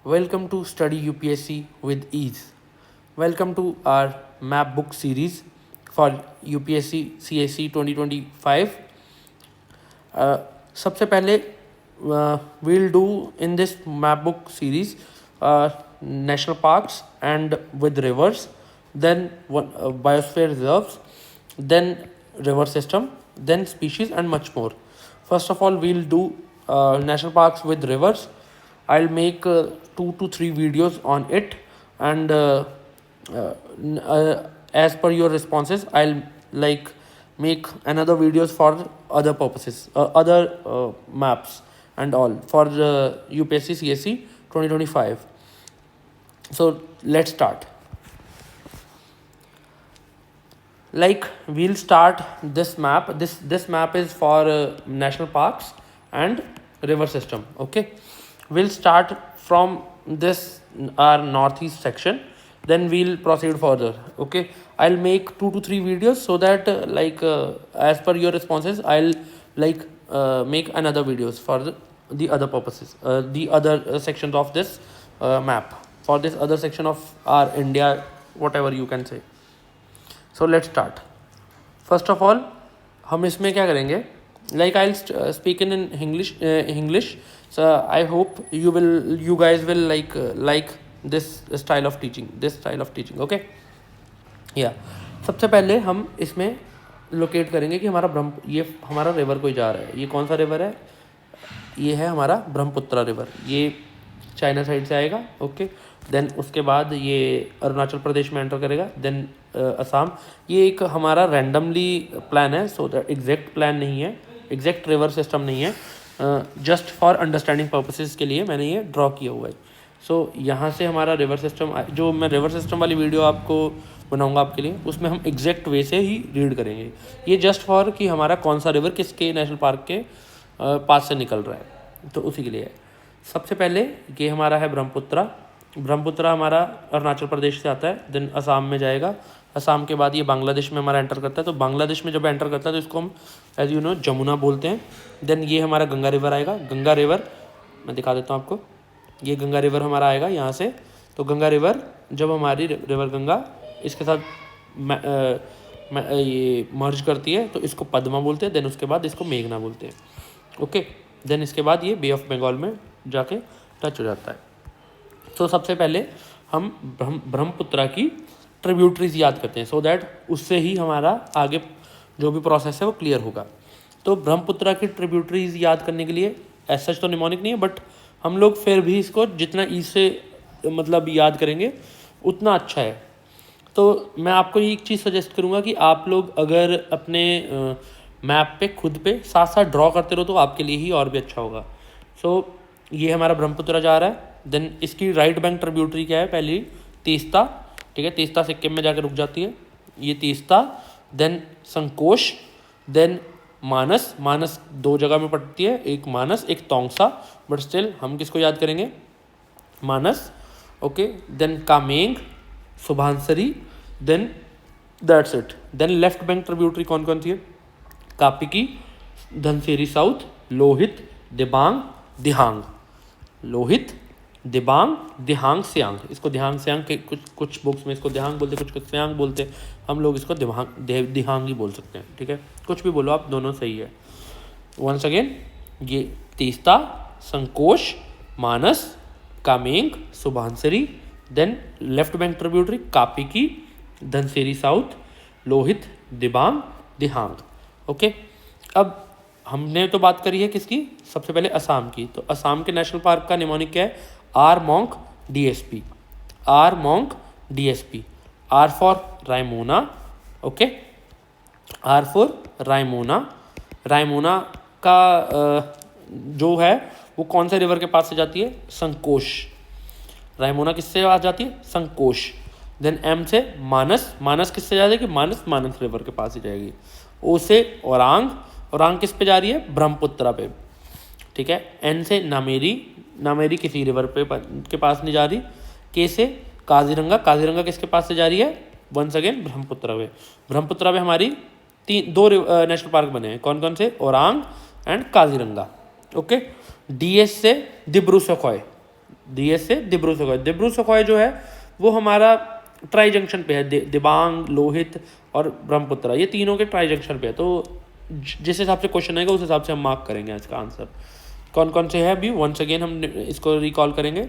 Welcome to Study UPSC with Ease. Welcome to our map book series for UPSC CSC 2025. सबसे पहले we'll do in this map book series national parks and with rivers, then biosphere reserves, then river system, then species and much more. First of all, we'll do national parks with rivers. I'll make 2 to 3 videos on it, and as per your responses, I'll make another videos for other purposes, other maps and all for the UPSC CSC 2025. So let's start. We'll start this map. This map is for national parks and river system. Okay, we'll start from this our northeast section, then we'll proceed further. Okay, I'll make 2 to 3 videos so that as per your responses, I'll make another videos for the other purposes, the other sections of this map, for this other section of our India, whatever you can say. So let's start. First of all, हम इसमें क्या करेंगे, I'll speak in English. So I hope you guys will like this style of teaching. Okay, yeah. सबसे पहले हम इसमें locate करेंगे कि ये हमारा रिवर कोई जा रहा है. ये कौन सा रिवर है? ये है हमारा ब्रह्मपुत्रा रिवर. ये चाइना साइड से आएगा. ओके, देन उसके बाद ये अरुणाचल प्रदेश में एंटर करेगा, देन असम. ये एक हमारा रैंडमली प्लान है, सो दैट एग्जैक्ट प्लान नहीं है, एग्जैक्ट रिवर सिस्टम नहीं है, जस्ट फॉर अंडरस्टैंडिंग पर्पसेस के लिए मैंने ये ड्रॉ किया हुआ है. सो यहाँ से हमारा रिवर सिस्टम, जो मैं रिवर सिस्टम वाली वीडियो आपको बनाऊंगा आपके लिए, उसमें हम एग्जैक्ट वे से ही रीड करेंगे. ये जस्ट फॉर कि हमारा कौन सा रिवर किसके नेशनल पार्क के पास से निकल रहा है, तो उसी के लिए है. सबसे पहले ये हमारा है ब्रह्मपुत्रा हमारा अरुणाचल प्रदेश से आता है, देन असम में जाएगा. असम के बाद ये बांग्लादेश में हमारा एंटर करता है. तो बांग्लादेश में जब एंटर करता है तो इसको हम एज यू नो जमुना बोलते हैं. देन ये हमारा गंगा रिवर आएगा. गंगा रिवर मैं दिखा देता हूँ आपको. ये गंगा रिवर हमारा आएगा यहाँ से. तो गंगा रिवर जब हमारी रिवर गंगा इसके साथ ये मर्ज करती है तो इसको पद्मा बोलते हैं. देन उसके बाद इसको मेघना बोलते हैं. ओके, देन इसके बाद ये बे ऑफ बंगाल में जाके टच हो जाता है. तो सबसे पहले हम ब्रह्मपुत्रा की ट्रिब्यूटरीज याद करते हैं, सो दैट उससे ही हमारा आगे जो भी प्रोसेस है वो क्लियर होगा. तो ब्रह्मपुत्रा की ट्रिब्यूटरीज याद करने के लिए एज सच तो निमोनिक नहीं है, बट हम लोग फिर भी इसको जितना ईज से याद करेंगे उतना अच्छा है. तो मैं आपको एक चीज़ सजेस्ट करूँगा कि आप लोग अगर अपने मैप पे खुद पे साथ साथ ड्रॉ करते रहो तो आपके लिए ही और भी अच्छा होगा. सो ये हमारा ब्रह्मपुत्रा जा रहा है. देन इसकी राइट बैंक ट्रिब्यूटरी क्या है? पहली तीस्ता. ठीक है, तीस्ता सिक्किम में जाकर रुक जाती है. ये तीस्ता, देन संकोश, देन मानस 2 जगह में पड़ती है, एक मानस एक तोंगसा, बट स्टिल हम किसको याद करेंगे? Manas. Okay, then Kameng, Subansiri, then that's it. Then left bank tributary कौन कौन सी है? कापिकी, धनसिरी साउथ, लोहित, दिबांग, दिहांग. लोहित, दिबांग, दिहांग, सियांग. इसको दिहांग सियांग के कुछ बुक्स में इसको दिहांग बोलते, कुछ सियांग बोलते. हम लोग इसको दिहांग ही बोल सकते हैं. ठीक है, कुछ भी बोलो आप, दोनों सही है. वंस अगेन, ये Teesta, Sankosh, Manas, Kameng, Subansiri, then left bank tributary Kapili, Dhansiri south, Lohit, Dibang, Dihang. Okay, अब हमने तो बात करी है किसकी? सबसे पहले असम की. तो असम के नेशनल पार्क का निमोनिक क्या है? R monk DSP. R monk DSP. R for Raimona. Okay, R for Raimona. Raimona का जो है वो कौन से रिवर के पास से जाती है? संकोश. रायमोना किससे आ जाती है? संकोश. देन एम से मानस किससे जा जाएगी? मानस रिवर के पास ही जाएगी. ओ से औरांग किस पे जा रही है? ब्रह्मपुत्रा पे. ठीक है. एन से नामेरी किसी रिवर पे के पास नहीं जा रही. के से काजीरंगा किसके पास से जा रही है? वंस अगेन ब्रह्मपुत्रा पे हमारी 2 नेशनल पार्क बने हैं. कौन कौन से? औरांग एंड काजीरंगा. ओके. डीएस से दिब्रू सखोय. डीएस से दिब्रू सखोय। दिब्रू सखोय जो है वो हमारा ट्राई जंक्शन पे है, दिबांग, लोहित और ब्रह्मपुत्रा, ये तीनों के ट्राई जंक्शन पे है। तो जिस हिसाब से क्वेश्चन आएगा उस हिसाब से हम मार्क करेंगे इसका आंसर। कौन कौन से है अभी वंस अगेन हम इसको रिकॉल करेंगे।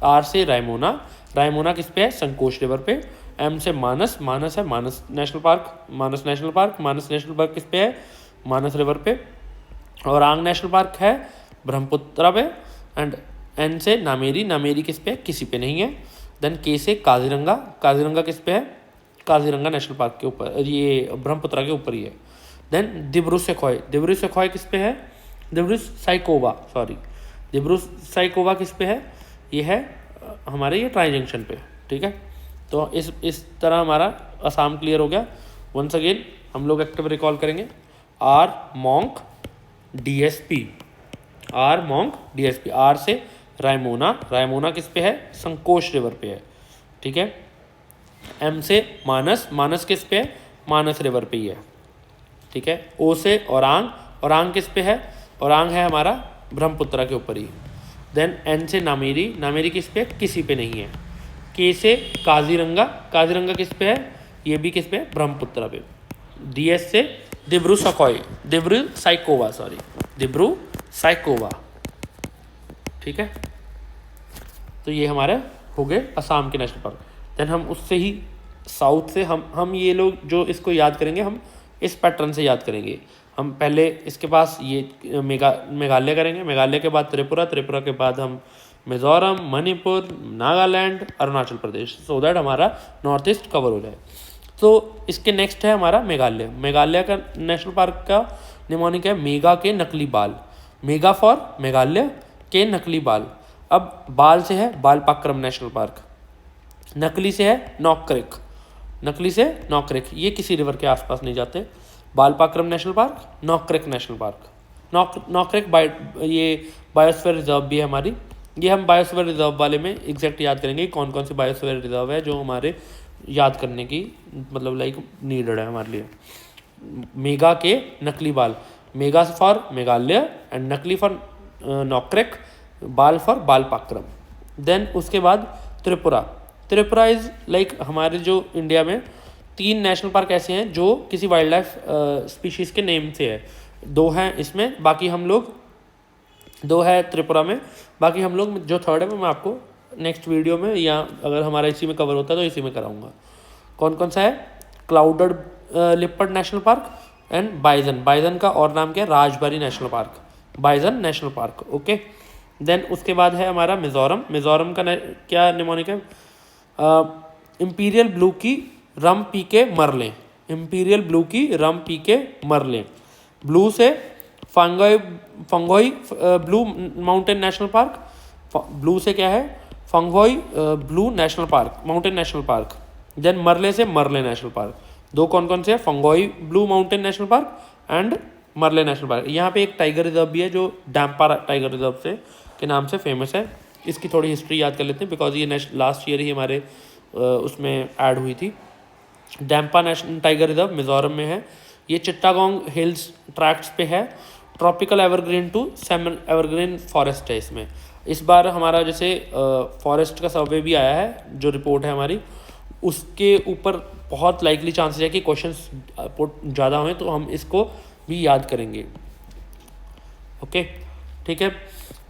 आर से रायमोना, रायमोना किस पे है, संकोश रिवर पे। एम से मानस, मानस है मानस नेशनल पार्क, मानस नेशनल पार्क, मानस नेशनल पार्क किस पे है, मानस रिवर पे। और आंग नेशनल पार्क है ब्रह्मपुत्रा पे। एंड एन से नामेरी, नामेरी किस पे है, किसी पे नहीं है। देन के से काजीरंगा, काजीरंगा किस पे है, काजीरंगा नेशनल पार्क के ऊपर, ये ब्रह्मपुत्रा के ऊपर ही है। देन दिब्रू सखोय, दिब्रू सखोय किस पे है, दिब्रू साइकोवा, सॉरी दिब्रू साइकोवा किस पे है, ये है हमारे ये ट्राई जंक्शन पे, ठीक है। तो इस तरह हमारा असम क्लियर हो गया। वंस अगेन हम लोग एक्टिव रिकॉल करेंगे। R monk DSP, R monk DSP. R से रायमोना, रायमोना किस पे है, संकोश रिवर पे है, ठीक है। एम से मानस, मानस किस पे है, मानस रिवर पे ही है, ठीक है। ओ से औरांग, औरांग किस पे है, औरांग है हमारा ब्रह्मपुत्रा के ऊपर ही। देन एन से नामेरी, नामेरी किस पे है, किसी पे नहीं है। के से काजीरंगा, काजीरंगा किस पे है, ये भी किस पे है, ब्रह्मपुत्रा पे। डीएस से दिब्रू सखोय, दिब्रू साइकोवा, सॉरी दिब्रू साइकोवा, ठीक है। तो ये हमारे हो गए असम के नेशनल पार्क। देन हम उससे ही साउथ से हम ये लोग जो इसको याद करेंगे हम इस पैटर्न से याद करेंगे। हम पहले इसके पास ये मेघालय करेंगे, मेघालय के बाद त्रिपुरा, त्रिपुरा के बाद हम मिजोरम, मणिपुर, नागालैंड, अरुणाचल प्रदेश, सो दैट हमारा नॉर्थ ईस्ट कवर हो जाए। तो इसके नेक्स्ट है हमारा मेघालय। मेघालय का नेशनल पार्क का निमोनिक है मेगा के नकली बाल, मेगा फॉर मेघालय के नकली बाल। अब बाल से है बालपाक्रम नेशनल पार्क, नकली से है नॉकक्रिक, नकली से नॉकक्रिक, ये किसी रिवर के आसपास नहीं जाते। बालपाक्रम नेशनल पार्क, नॉकक्रिक नेशनल पार्क, नॉकक्रिक ये बायोस्फीयर रिजर्व भी है हमारी। ये हम बायोस्फीयर रिजर्व वाले में एग्जैक्ट याद करेंगे कौन कौन सी बायोस्फीयर रिजर्व है जो हमारे याद करने की मतलब लाइक नीडेड है हमारे लिए। मेगा के नकली बाल, मेगा फॉर मेघालय एंड नकली फॉर नॉकक्रिक, बाल फॉर बालपाक्रम। देन उसके बाद त्रिपुरा, त्रिपुरा इज लाइक हमारे जो इंडिया में 3 नेशनल पार्क ऐसे हैं जो किसी वाइल्ड लाइफ स्पीशीज़ के नेम से है। 2 हैं इसमें, बाकी हम लोग 2 है त्रिपुरा में, बाकी हम लोग जो थर्ड है वो मैं आपको नेक्स्ट वीडियो में या अगर हमारा इसी में कवर होता है तो इसी में कराऊंगा। कौन कौन सा है, clouded leopard national park and bison, bison का और नाम क्या है, Rajbari national park, bison national park, okay. Then उसके बाद है हमारा मिजोरम, मिजोरम का क्या निमोनिक है, इंपीरियल ब्लू की रम पी के मर लें, इंपीरियल ब्लू की रम पी के मर लें। ब्लू से Phawngpui blue mountain national park, blue से क्या है, Phawngpui blue national park, mountain national park. Then Murlen से मरले नेशनल पार्क। 2 कौन कौन से है, Phawngpui blue mountain national park and Murlen national park. यहाँ पे एक टाइगर रिजर्व भी है जो डैम्पा टाइगर रिजर्व से के नाम से फेमस है। इसकी थोड़ी हिस्ट्री याद कर लेते हैं बिकॉज ये लास्ट ईयर ही हमारे उसमें ऐड हुई थी। Dampa national tiger reserve Mizoram में है। ये चिट्टागोंग हिल्स ट्रैक्ट्स पे है। Tropical evergreen to semi evergreen forest है इसमें। इस बार हमारा जैसे फॉरेस्ट का सर्वे भी आया है, जो रिपोर्ट है हमारी, उसके ऊपर बहुत लाइकली चांसेस है कि क्वेश्चंस ज़्यादा हुए, तो हम इसको भी याद करेंगे, ओके, ठीक है।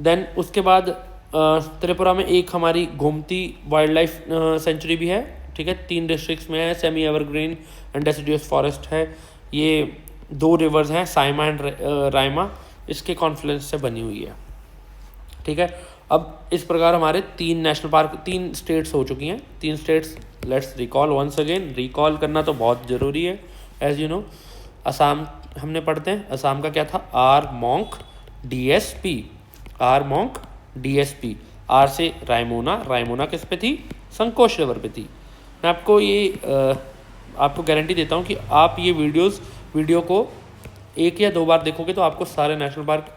देन उसके बाद त्रिपुरा में एक हमारी गोमती वाइल्ड लाइफ सेंचुरी भी है, ठीक है। 3 डिस्ट्रिक्ट्स में है। Semi evergreen and deciduous forest है। ये 2 रिवर्स हैं, साइमा एंड रायमा, इसके कॉन्फ्लुएंस से बनी हुई है, ठीक है। अब इस प्रकार हमारे 3 नेशनल पार्क 3 स्टेट्स हो चुकी हैं। 3 states let's recall once again. Recall करना तो बहुत ज़रूरी है एज यू नो। असम हमने पढ़ते हैं, असम का क्या था, R monk DSP, R monk DSP. R से रायमोना, रायमोना किस पे थी, संकोश रिवर पे थी। मैं आपको ये आपको गारंटी देता हूँ कि आप ये वीडियो को 1 या 2 बार देखोगे तो आपको सारे नेशनल पार्क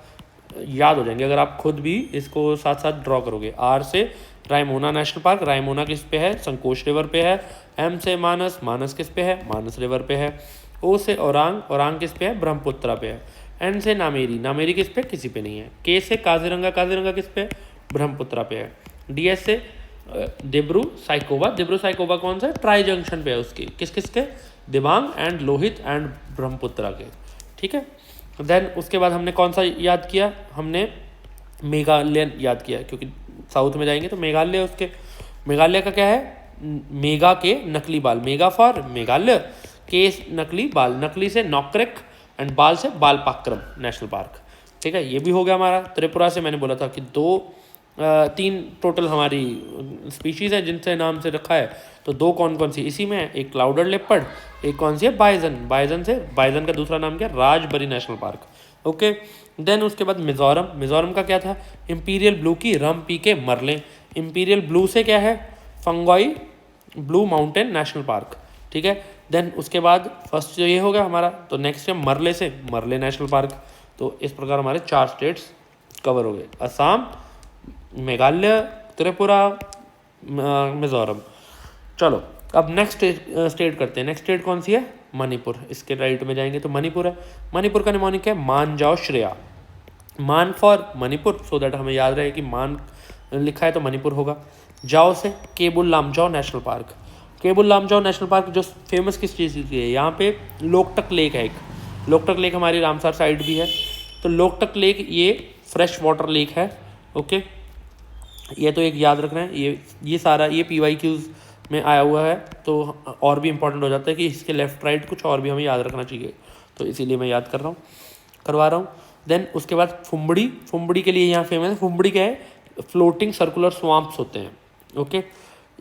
याद हो जाएंगे, अगर आप खुद भी इसको साथ साथ ड्रॉ करोगे। आर से रायमोना नेशनल पार्क, रायमोना किस पे है, संकोश रिवर पे है। एम से मानस, मानस किस पे है, मानस रिवर पे है। ओ से औरांग, औरांग किस पे है, ब्रह्मपुत्रा पे है। एन से नामेरी, नामेरी किस पे, किसी पे नहीं है। के से काजीरंगा, काजीरंगा किस पे, ब्रह्मपुत्रा पे है। DS से दिब्रू साइकोवा कौन सा है, ट्राई जंक्शन पे है उसकी, किस किस के, दिबांग एंड लोहित एंड ब्रह्मपुत्रा के, ठीक है। देन उसके बाद हमने कौन सा याद किया, हमने मेघालय याद किया, क्योंकि साउथ में जाएंगे तो मेघालय, उसके मेघालय का क्या है, मेगा के नकली बाल, मेगा फॉर मेघालय, के नकली बाल, नकली से नॉकरेक एंड बाल से बालपाक्रम नेशनल पार्क, ठीक है। ये भी हो गया हमारा। त्रिपुरा से मैंने बोला था कि तीन टोटल हमारी स्पीशीज़ है जिनसे नाम से रखा है, तो दो कौन कौन सी इसी में है, एक क्लाउडेड लेपर्ड, एक कौन सी है बाइजन का दूसरा नाम क्या, Rajbari national park, okay. Then उसके बाद मिजोरम का क्या था, इंपीरियल ब्लू की रम पी के मरले, इंपीरियल ब्लू से क्या है, Phawngpui blue mountain national park, ठीक है। देन उसके बाद फर्स्ट जो ये हो गया हमारा, तो नेक्स्ट है मरले से मरले नेशनल पार्क। तो इस प्रकार हमारे 4 स्टेट्स कवर हो गए, असम, मेघालय, त्रिपुरा, मिजोरम। चलो अब नेक्स्ट स्टेट करते हैं। नेक्स्ट स्टेट कौन सी है, मणिपुर। इसके राइट में जाएंगे तो मणिपुर है। मणिपुर का निमोनिक है मान जाओ श्रेया, मान फॉर मणिपुर, सो दैट हमें याद रहे कि मान लिखा है तो मणिपुर होगा। जाओ से Keibul Lamjao national park, Keibul Lamjao national park जो फेमस किस चीज़ की है, यहाँ पे लोकटक लेक है, एक लोकटक लेक हमारी रामसर साइड भी है, तो लोकटक लेक ये फ्रेश वाटर लेक है, ओके। ये तो एक याद रखना है, ये सारा ये PYQs में आया हुआ है, तो और भी इंपॉर्टेंट हो जाता है कि इसके लेफ्ट राइट कुछ और भी हमें याद रखना चाहिए, तो इसीलिए मैं याद करवा रहा हूँ। देन उसके बाद फुम्बड़ी के लिए यहाँ फेमस है। फुम्बड़ी क्या है, फ्लोटिंग सर्कुलर स्वाम्प्स होते हैं, ओके।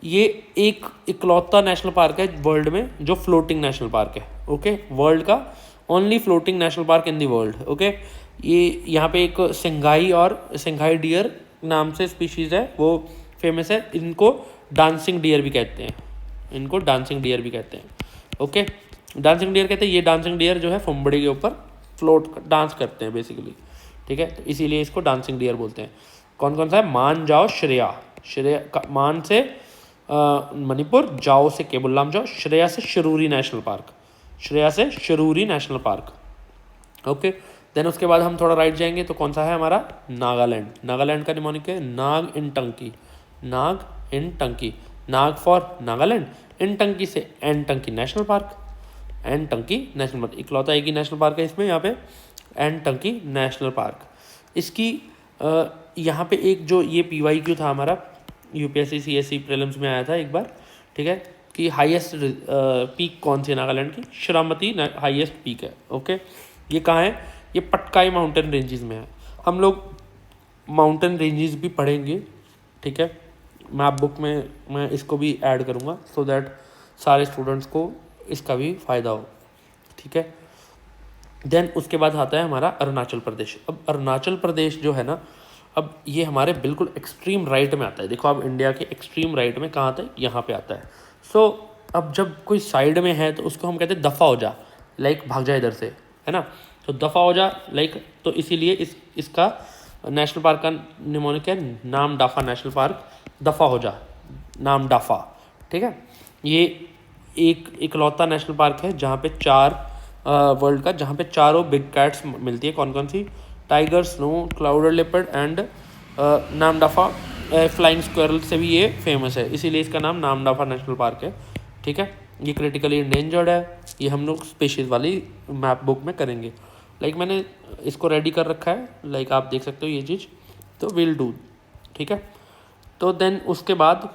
ये एक इकलौता नेशनल पार्क है वर्ल्ड में जो फ्लोटिंग नेशनल पार्क है, ओके। वर्ल्ड का only floating national park in the world, okay. ये यहाँ पे एक सिंघाई डियर नाम से स्पीशीज़ है, वो फेमस है। इनको डांसिंग डियर भी कहते हैं, ओके। डांसिंग डियर कहते हैं, ये डांसिंग डियर जो है फुम्बड़ी के ऊपर डांस करते हैं बेसिकली, ठीक है, तो इसीलिए इसको डांसिंग डियर बोलते हैं। कौन कौन सा है, मान जाओ श्रेया मान से मणिपुर, जाओ से केबुल लामजाओ, श्रेया से शरूरी नेशनल पार्क, ओके। देन उसके बाद हम थोड़ा राइट जाएंगे तो कौन सा है हमारा, नागालैंड का निमोनिक है नाग इन टंकी, नाग फॉर नागालैंड, इन टंकी से एन टंकी नेशनल पार्क, इकलौता एक ही नेशनल पार्क है इसमें, यहाँ पे एन टंकी नेशनल पार्क। इसकी यहाँ पे एक जो ये PYQ था हमारा, UPSC CSE प्रीलिम्स में आया था एक बार, ठीक है, कि हाईएस्ट पीक कौन सी है नागालैंड की, शरामती हाईएस्ट पीक है, ओके। ये कहाँ है, ये पटकाई माउंटेन रेंजेस में है। हम लोग माउंटेन रेंजेस भी पढ़ेंगे, ठीक है, मैप बुक में मैं इसको भी ऐड करूँगा, सो दैट सारे स्टूडेंट्स को इसका भी फ़ायदा हो, ठीक है। देन उसके बाद आता है हमारा अरुणाचल प्रदेश। अब अरुणाचल प्रदेश जो है ना, अब ये हमारे बिल्कुल एक्सट्रीम राइट में आता है। देखो अब इंडिया के एक्सट्रीम राइट में कहाँ आता है, यहाँ पे आता है। सो अब जब कोई साइड में है तो उसको हम कहते हैं दफ़ा हो जा, लाइक भाग जा इधर से, है ना, तो दफ़ा हो जा लाइक, तो इसीलिए इसका नेशनल पार्क का निमोनिक है नामडाफा नेशनल पार्क, दफ़ा हो जा, नामडाफा, ठीक है। ये एक इकलौता नेशनल पार्क है जहाँ पे वर्ल्ड का जहाँ पे चारों बिग कैट्स मिलती है। कौन कौन सी, tiger, snow, clouded leopard and Namdapha flying squirrel से भी ये फेमस है, इसीलिए इसका नाम नामडाफा नेशनल पार्क है, ठीक है। ये क्रिटिकली इंडेंजर्ड है, ये हम लोग स्पीशीज़ वाली मैप बुक में करेंगे। लाइक मैंने इसको रेडी कर रखा है, लाइक आप देख सकते हो ये चीज़, तो विल डू, ठीक है। तो देन उसके बाद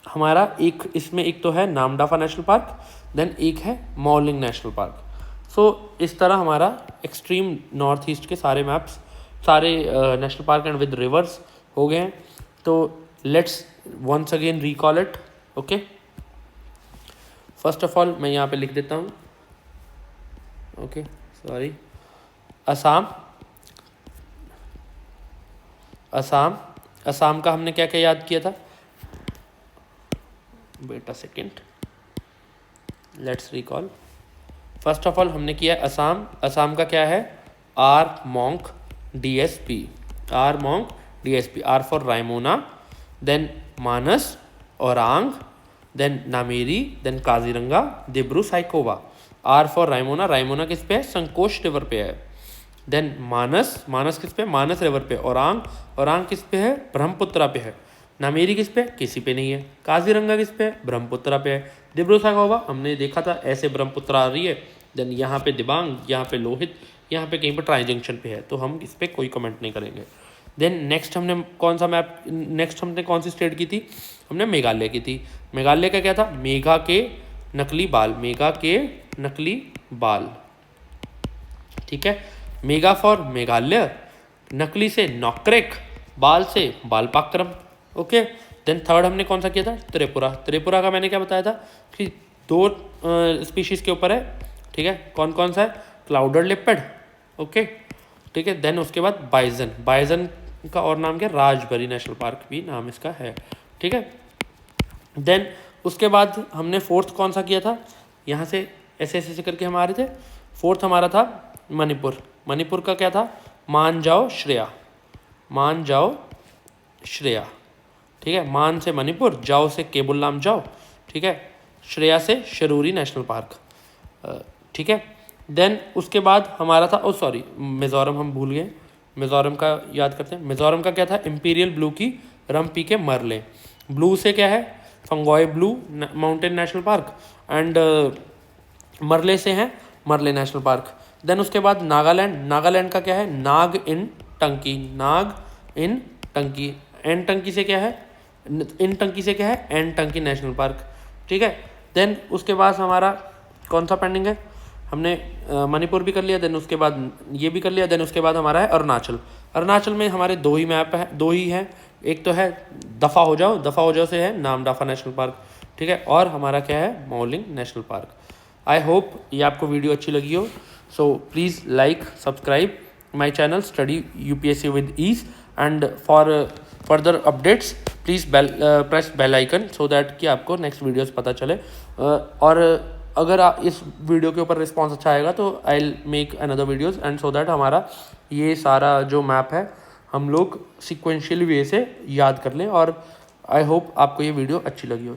हमारा इसमें एक तो है नामडाफा नेशनल पार्क, देन एक है मॉलिंग नेशनल पार्क। सो इस तरह हमारा एक्सट्रीम नॉर्थ ईस्ट के सारे मैप्स, सारे national park and with rivers हो गए हैं। तो let's once again recall it, okay. First of all मैं यहाँ पे लिख देता हूँ, ओके, सॉरी। असम का हमने क्या क्या याद किया था, wait a second, let's recall. First of all हमने किया असम का क्या है, R monk DSP, R for Raimona, then Manas, Orang, then Nameri, then Kaziranga, Dibru Saikhowa. R for Raimona किस पे है, संकोश रिवर पे है। देन मानस किस पे, मानस रिवर पे। ओरांग किस पे है, ब्रह्मपुत्रा पे है। नामेरी किस पे, किसी पे नहीं है। काजीरंगा किस पे है, ब्रह्मपुत्रा पे है। दिब्रुसागोवा हमने देखा था ऐसे ब्रह्मपुत्रा आ रही है, देन यहाँ पे दिबांग, यहाँ पे लोहित, यहाँ पे कहीं पर ट्राई जंक्शन पे है, तो हम इस पर कोई कमेंट नहीं करेंगे। देन नेक्स्ट हमने कौन सा मैप, नेक्स्ट हमने कौन सी स्टेट की थी, हमने मेघालय की थी। मेघालय का क्या था, मेघा के नकली बाल, मेघा के नकली बाल, ठीक है। मेगा फॉर मेघालय, नकली से नॉक्रेक, बाल से बालपाक्रम, ओके। देन थर्ड हमने कौन सा किया था, त्रिपुरा। त्रिपुरा का मैंने क्या बताया था कि 2 स्पीशीज़ के ऊपर है, ठीक है। कौन कौन सा है, क्लाउडेड लिपिड, ओके, ठीक है। देन उसके बाद बाइजन, बाइजन का और नाम क्या, राजबरी नेशनल पार्क भी नाम इसका है, ठीक है। देन उसके बाद हमने फोर्थ कौन सा किया था, यहाँ से ऐसे ऐसे करके हम आ रहे थे। फोर्थ हमारा था मणिपुर। मणिपुर का क्या था, मान जाओ श्रेया, मान जाओ श्रेया, ठीक है। मान से मणिपुर, जाओ से केबुल लामजाओ, ठीक है। श्रेया से शरूरी नेशनल पार्क, ठीक है। देन उसके बाद हमारा था, ओ सॉरी मिज़ोरम हम भूल गए, मिज़ोरम का याद करते हैं। मिज़ोरम का क्या था, इम्पीरियल ब्लू की रम्पी के मरले। ब्लू से क्या है, Phawngpui blue mountain national park, and Murlen से है मरले नेशनल पार्क। देन उसके बाद नागालैंड, नागालैंड का क्या है, नाग इन टंकी, नाग इन टंकी। एन टंकी से क्या है, इन टंकी से क्या है, एन टंकी नेशनल पार्क, ठीक है। देन उसके बाद हमारा कौन सा पेंडिंग है, हमने मणिपुर भी कर लिया, देन उसके बाद ये भी कर लिया। देन उसके बाद हमारा है अरुणाचल। अरुणाचल में हमारे 2 ही मैप है, 2 ही हैं। एक तो है दफ़ा हो जाओ, दफ़ा हो जाओ से है नामदफा नेशनल पार्क, ठीक है। और हमारा क्या है, Mouling national park. I hope ये आपको वीडियो अच्छी लगी हो। So please like, subscribe my channel study UPSC with ease, and for further updates please press bell icon so that कि आपको नेक्स्ट वीडियोस पता चले। और अगर आप इस वीडियो के ऊपर रिस्पॉन्स अच्छा आएगा तो I will make another videos, and so that हमारा ये सारा जो मैप है हम लोग सिक्वेंशियल वे से याद कर लें। और आई होप आपको ये वीडियो अच्छी लगी हो।